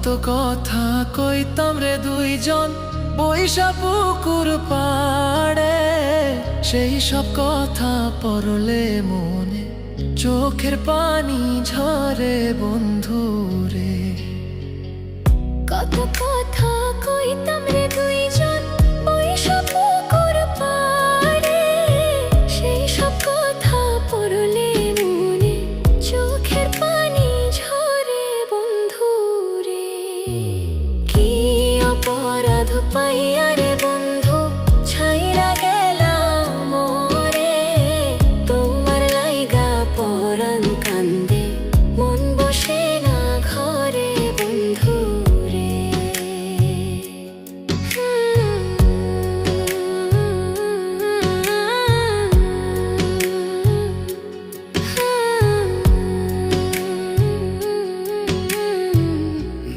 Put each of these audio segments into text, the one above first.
কত কথা কইতাম রে দুইজন বৈশা পুকুর পাড়ে, সেই সব কথা পড়লে মনে চোখের পানি ঝরে বন্ধু রে। কত কথা কইতাম রে দুইজন বৈশা পুকুর পাড়ে, সেই সব কথা পড়লে মনে চোখের পানি ঝরে বন্ধু রে। কি অপরাধ পাইয়া রে বন্ধু ছাইরা গেলাম মোরে, তোমার লাইগা পরাণ কান্দে মন বসে না ঘরে বন্ধু রে।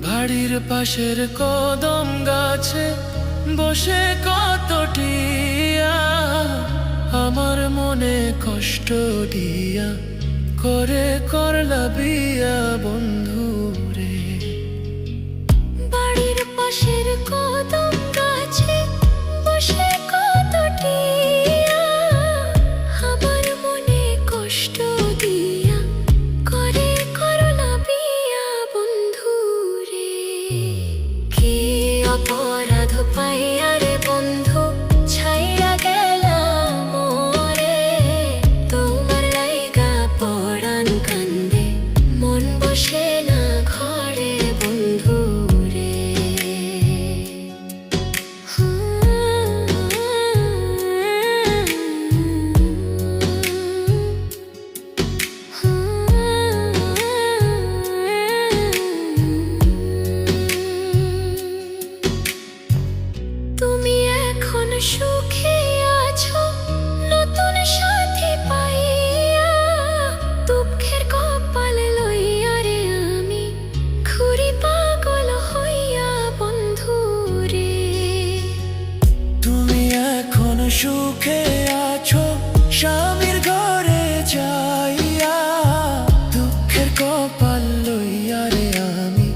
বাড়ির পাশের কদম গাছে বসে কত টিয়া, আমার মনে কষ্ট দিয়া করে করলা বিয়া বন্ধু রে। বাড়ির পাশের কদম গাছে বসে কত টিয়া, আমার মনে কষ্ট দিয়া করে করলা বিয়া বন্ধু রে। কি অপরাধ পাইয়া রে বন্ধু ছাইরা গেলাম মোরে, তোমার লাইগা পরাণ কান্দে মন বসে না ঘরে বন্ধু রে। তুমি এখন সুখে আছো নতুন সাথী পাইয়া, দুঃখের কপাল লইয়া রে আমি ঘুরি পাগল হইয়া বন্ধু রে। তুমি এখন সুখে আছো স্বামীর ঘরে যাইয়া, দুঃখের কপাল লইয়া রে আমি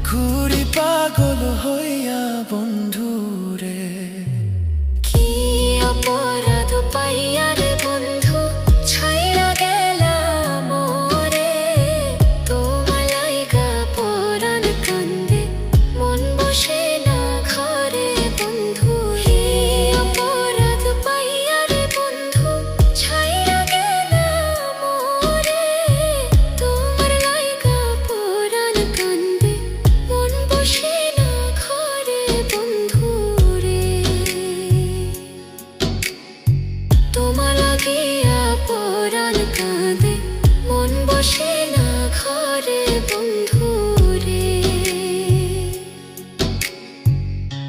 ঘুরি পাগল হইয়া বন্ধু রে। কি অপরাধ পাইয়া রে বন্ধু ছাইরা গেলাম মোরে, তোমার লাইগা পরাণ কান্দে মন বসে না ঘরে বন্ধু রে। অপরাধ পাইয়া রে বন্ধু ছাইরা গেলাম মোরে, তোমার লাইগা পরাণ কান্দে মন বসে না ঘরে বন্ধু রে। তোমার লাগিয়া পরাণ কাঁদে মন বসে না ঘরে বন্ধু রে।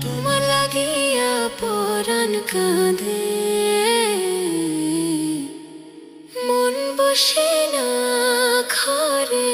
তোমার লাগিয়া পরাণ কাঁদে মন বসে না ঘরে।